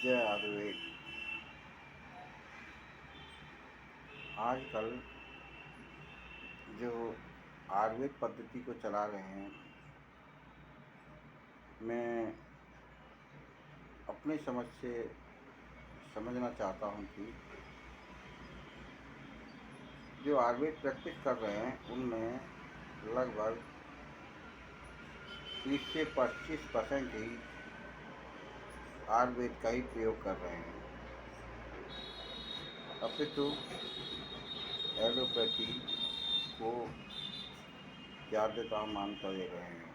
जय आयुर्वेद। आजकल जो आयुर्वेद पद्धति को चला रहे हैं, मैं अपनी समझ से समझना चाहता हूँ कि जो आयुर्वेद प्रैक्टिस कर रहे हैं उनमें लगभग 30 से 25% ही आयुर्वेद का ही प्रयोग कर रहे हैं, अपितु एलोपैथी को ज़्यादा मान्यता दे रहे हैं,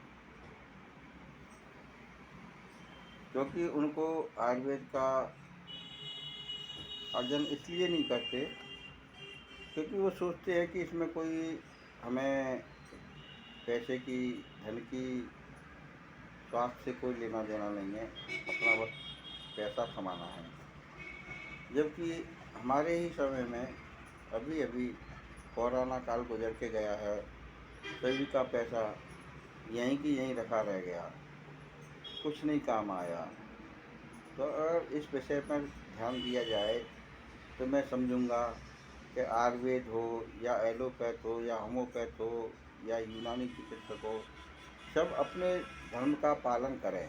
क्योंकि उनको आयुर्वेद का अर्जन इसलिए नहीं करते क्योंकि वो सोचते हैं कि इसमें कोई हमें पैसे की, धन की, स्वास्थ्य से कोई लेना देना नहीं है, अपना बस पैसा कमाना है। जबकि हमारे ही समय में अभी अभी कोरोना काल गुजर के गया है, सभी का पैसा यहीं की यहीं रखा रह गया, कुछ नहीं काम आया। तो अगर इस विषय पर ध्यान दिया जाए तो मैं समझूंगा कि आयुर्वेद हो या एलोपैथ हो या होम्योपैथ हो या यूनानी चिकित्सक हो, सब अपने धर्म का पालन करें,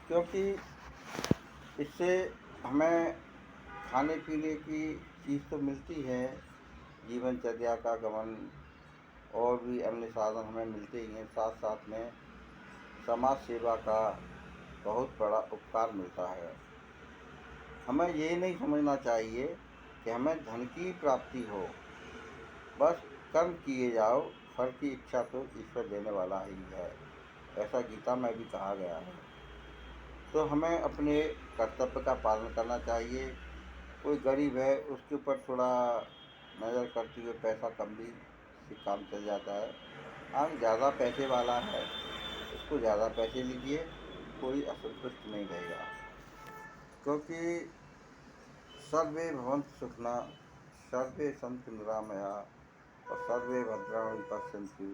क्योंकि इससे हमें खाने पीने की चीज़ तो मिलती है, जीवनचर्या का गमन और भी अन्य साधन हमें मिलते ही हैं, साथ साथ में समाज सेवा का बहुत बड़ा उपकार मिलता है। हमें ये नहीं समझना चाहिए कि हमें धन की प्राप्ति हो, बस कर्म किए जाओ, फल की इच्छा तो ईश्वर देने वाला ही है, ऐसा गीता में भी कहा गया है। तो हमें अपने कर्तव्य का पालन करना चाहिए। कोई गरीब है उसके ऊपर थोड़ा नज़र करते हुए पैसा कम भी से काम चल जाता है। हाँ, ज़्यादा पैसे वाला है उसको ज़्यादा पैसे लीजिए, कोई असंतुष्ट नहीं रहेगा, क्योंकि सर्वे भवन्तु सुखिनः, सर्वे सन्तु निरामया और सर्वे भद्राणि पश्यन्तु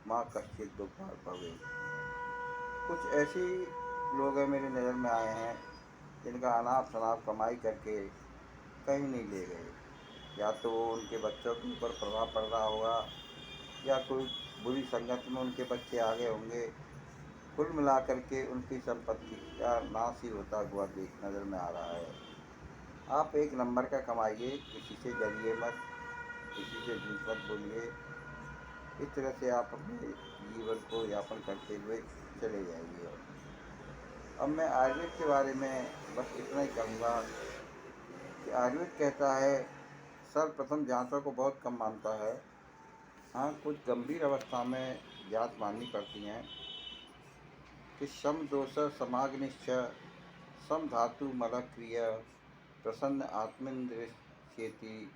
माँ कश्चित् दुःखभाग् भवेत्। कुछ ऐसी लोग हैं मेरी नज़र में आए हैं जिनका अनाप शनाप कमाई करके कहीं नहीं ले गए, या तो उनके बच्चों के ऊपर प्रभाव पड़ रहा होगा या कोई बुरी संगत में उनके बच्चे आ गए होंगे। कुल मिलाकर के उनकी संपत्ति का नाश ही होता हुआ नज़र में आ रहा है। आप एक नंबर का कमाइए, किसी से डरिए मत, किसी से झूठ मत बोलिए, इस तरह से आप अपने जीवन को यापन करते हुए चले जाइए। अब मैं आयुर्वेद के बारे में बस इतना ही कहूँगा कि आयुर्वेद कहता है, सर्वप्रथम जाँचों को बहुत कम मानता है। हाँ, कुछ गंभीर अवस्था में जाँच माननी पड़ती हैं कि सम दोष समाग्निश्च सम धातु मल क्रिय प्रसन्न आत्मेन्द्रियेति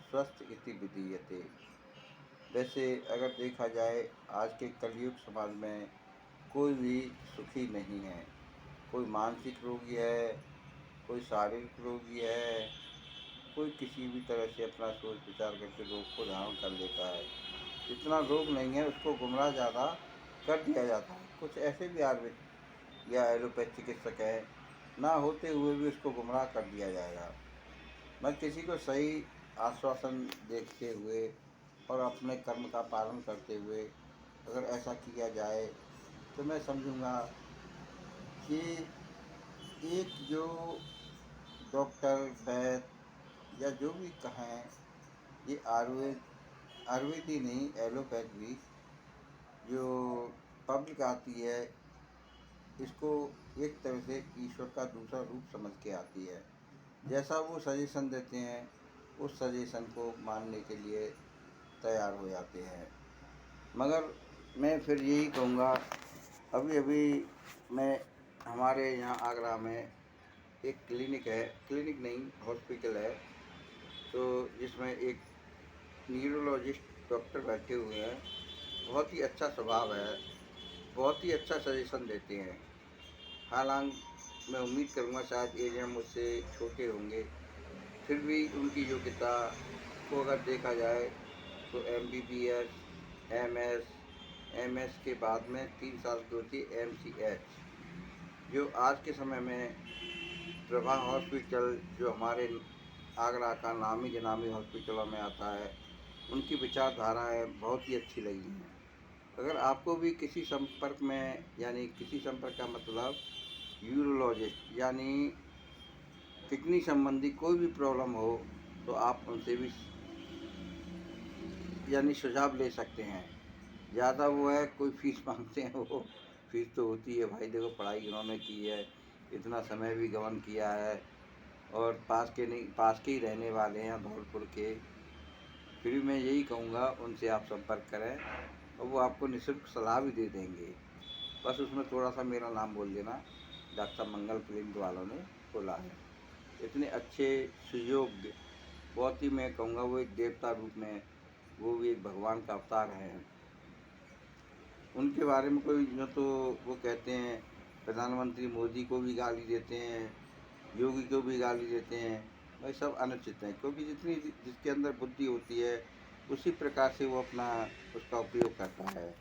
स्वस्थ इति विधीयते। वैसे अगर देखा जाए आज के कलयुग समाज में कोई भी सुखी नहीं है, कोई मानसिक रोगी है, कोई शारीरिक रोगी है, कोई किसी भी तरह से अपना सोच विचार करके रोग को धारण कर लेता है। जितना रोग नहीं है उसको गुमराह ज़्यादा कर दिया जाता है। कुछ ऐसे भी आयुर्वेद या एलोपैथ चिकित्सक हैं, ना होते हुए भी उसको गुमराह कर दिया जाएगा। मैं किसी को सही आश्वासन देखते हुए और अपने कर्म का पालन करते हुए अगर ऐसा किया जाए तो मैं समझूंगा कि एक जो डॉक्टर, वैद्य या जो भी कहें, ये आयुर्वेद ही नहीं, एलोपैथ भी जो पब्लिक आती है इसको एक तरह से ईश्वर का दूसरा रूप समझ के आती है। जैसा वो सजेशन देते हैं उस सजेशन को मानने के लिए तैयार हो जाते हैं। मगर मैं फिर यही कहूँगा, अभी अभी मैं हमारे यहाँ आगरा में एक क्लिनिक है, क्लिनिक नहीं हॉस्पिटल है, तो जिसमें एक न्यूरोलॉजिस्ट डॉक्टर बैठे हुए हैं। बहुत ही अच्छा स्वभाव है, बहुत ही अच्छा सजेशन देते हैं। हालांकि मैं उम्मीद करूँगा शायद एज में मुझसे छोटे होंगे, फिर भी उनकी योग्यता को अगर देखा जाए तो MBBS, MS के बाद में 3 साल की होती है MCH, जो आज के समय में प्रभा हॉस्पिटल जो हमारे आगरा का नामी गिनामी हॉस्पिटलों में आता है, उनकी विचारधाराएं बहुत ही अच्छी लगी हैं। अगर आपको भी किसी संपर्क में, यानी किसी संपर्क का मतलब यूरोलॉजिस्ट यानी किडनी संबंधी कोई भी प्रॉब्लम हो, तो आप उनसे भी यानी सुझाव ले सकते हैं। ज़्यादा वो है कोई फीस मांगते हैं, वो फीस तो होती है भाई, देखो पढ़ाई उन्होंने की है, इतना समय भी गवन किया है, और पास के ही रहने वाले हैं धौलपुर के। फिर मैं यही कहूँगा उनसे आप संपर्क करें, और वो आपको निःशुल्क सलाह भी दे देंगे। बस उसमें थोड़ा सा मेरा नाम बोल देना, डॉक्टर मंगल क्लिनिक वालों ने खोला है। इतने अच्छे सुयोग्य, बहुत ही मैं कहूँगा वो एक देवता रूप में, वो भी एक भगवान का अवतार हैं। उनके बारे में कोई जो तो वो कहते हैं प्रधानमंत्री मोदी को भी गाली देते हैं, योगी को भी गाली देते हैं, भाई सब अनुचित हैं, क्योंकि जिसके अंदर बुद्धि होती है उसी प्रकार से वो अपना उसका उपयोग करता है।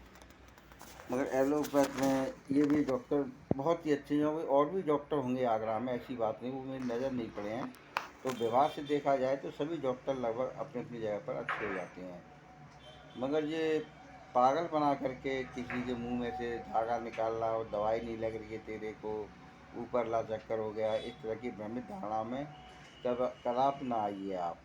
मगर एलोपैथ में ये भी डॉक्टर बहुत ही अच्छे हैं, और भी डॉक्टर होंगे आगरा में, ऐसी बात नहीं, वो मेरी नज़र नहीं पड़े हैं। तो व्यवहार से देखा जाए तो सभी डॉक्टर लगभग अपनी अपनी जगह पर अच्छे हो जाते हैं। मगर ये पागल बना करके किसी के मुंह में से धागा निकालना और दवाई नहीं लग रही है तेरे को, ऊपर ला चक्कर हो गया, इस तरह की भ्रमित धारणा में कदाप ना आइए आप।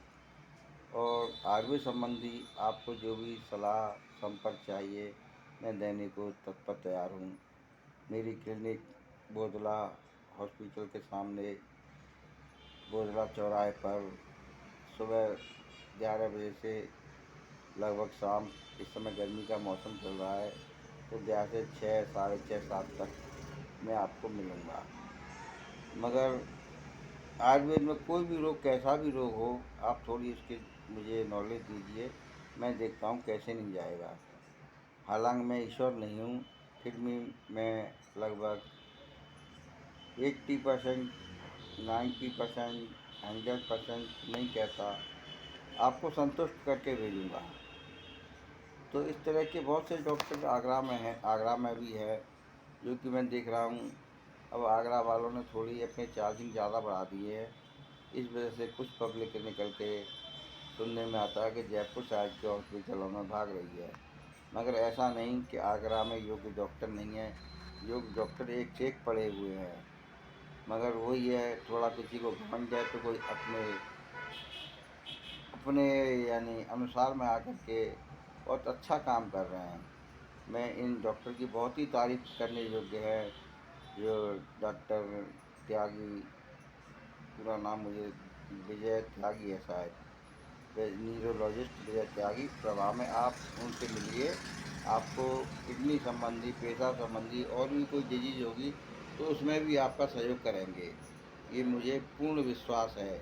और आयुर्वेद संबंधी आपको जो भी सलाह संपर्क चाहिए, मैं देने को तत्पर तैयार हूँ। मेरी क्लिनिक बोदला हॉस्पिटल के सामने, बोदला चौराहे पर, सुबह 11 बजे से लगभग शाम, इस समय गर्मी का मौसम चल रहा है, तो 11 से 6, साढ़े 6, 7 तक मैं आपको मिलूँगा। मगर आयुर्वेद में कोई भी रोग, कैसा भी रोग हो, आप थोड़ी इसकी मुझे नॉलेज दीजिए, मैं देखता हूँ कैसे नहीं जाएगा। हालांकि मैं ईश्वर नहीं हूँ, फिर भी मैं लगभग 80%, 90%, 100% नहीं कहता, आपको संतुष्ट करके भेजूँगा। तो इस तरह के बहुत से डॉक्टर आगरा में हैं, आगरा में भी है, जो कि मैं देख रहा हूँ। अब आगरा वालों ने थोड़ी अपनी चार्जिंग ज़्यादा बढ़ा दी है, इस वजह से कुछ पब्लिक निकल के सुनने में आता है कि जयपुर साइड के हॉस्पिटलों में भाग रही है। मगर ऐसा नहीं कि आगरा में योग्य डॉक्टर नहीं है, योग्य डॉक्टर एक से एक पड़े हुए हैं। मगर वही है, थोड़ा किसी को घमंड है तो कोई अपने अपने यानी अनुसार में आकर के बहुत अच्छा काम कर रहे हैं। मैं इन डॉक्टर की बहुत ही तारीफ करने योग्य है, जो डॉक्टर त्यागी, पूरा नाम मुझे विजय त्यागी है शायद, न्यूरोलॉजिस्ट विजय त्यागी। प्रभा में आप उनसे मिलिए, आपको किडनी संबंधी, पेशा संबंधी और भी कोई डिजीज होगी तो उसमें भी आपका सहयोग करेंगे, ये मुझे पूर्ण विश्वास है।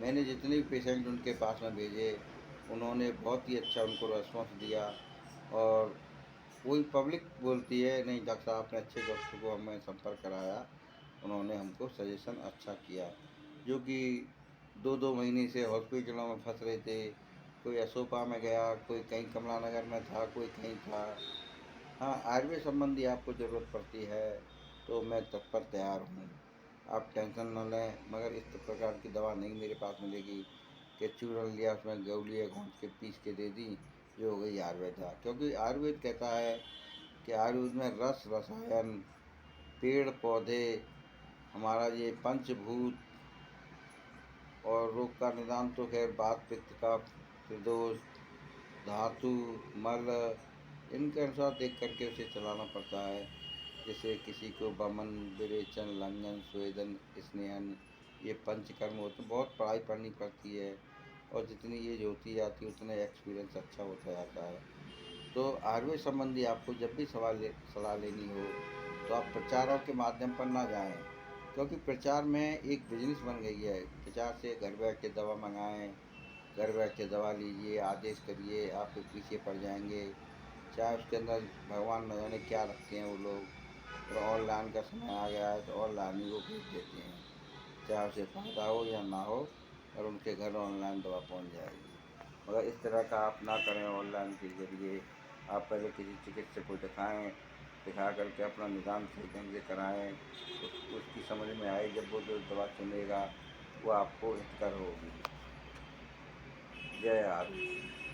मैंने जितने भी पेशेंट उनके पास में भेजे, उन्होंने बहुत ही अच्छा उनको रेस्पॉन्स दिया। और कोई पब्लिक बोलती है नहीं डॉक्टर साहब, आपने अच्छे डॉक्टर को हमें संपर्क कराया, उन्होंने हमको सजेशन अच्छा किया। जो कि 2-2 महीने से हॉस्पिटलों में फंस रहे थे, कोई अशोका में गया, कोई कहीं कमला नगर में था, कोई कहीं था। हाँ, आयुर्वेद संबंधी आपको ज़रूरत पड़ती है तो मैं तत्पर तैयार हूँ, आप टेंशन न लें। मगर इस प्रकार की दवा नहीं मेरे पास मिलेगी कि चूरन लिया, उसमें गोलियाँ घोंट के पीस के दे दी, जो हो गई आयुर्वेदा। क्योंकि आयुर्वेद कहता है कि आयुर्वेद में रस, रसायन, पेड़ पौधे, हमारा ये पंचभूत, और रोग का निदान तो खैर बात पित्त का, त्रिदोष, धातु, मल, इनके अनुसार देख करके उसे चलाना पड़ता है। जैसे किसी को बमन, विरेचन, लंघन, स्वेदन, स्नेहन, ये पंचकर्म होते, बहुत पढ़ाई पढ़नी पड़ती है, और जितनी एज होती जाती है उतना एक्सपीरियंस अच्छा होता जाता है। तो आयुर्वेद संबंधी आपको जब भी सलाह लेनी हो तो आप प्रचारों के माध्यम पर ना जाएं, क्योंकि प्रचार में एक बिजनेस बन गई है। प्रचार से घर बैठ के दवा मंगाएं, घर बैठ के दवा लीजिए, आदेश करिए, आपके पीछे पड़ जाएंगे। चाहे उसके अंदर भगवान न जाने क्या रखते हैं वो लोग। और ऑनलाइन का समय आ गया है तो ऑनलाइन ही वो भेज देते हैं, चाहे उसे फ़ायदा हो या ना हो, और उनके घर ऑनलाइन दवा पहुंच जाएगी। मगर इस तरह का आप ना करें ऑनलाइन के ज़रिए, आप पहले किसी चिकित्सक को दिखाएं, दिखा करके अपना निदान सही ढंग से कराएँ। उसकी समझ में आए जब वो जो दवा चुनेगा वो आपको हितकर होगी। जय आरोग्य।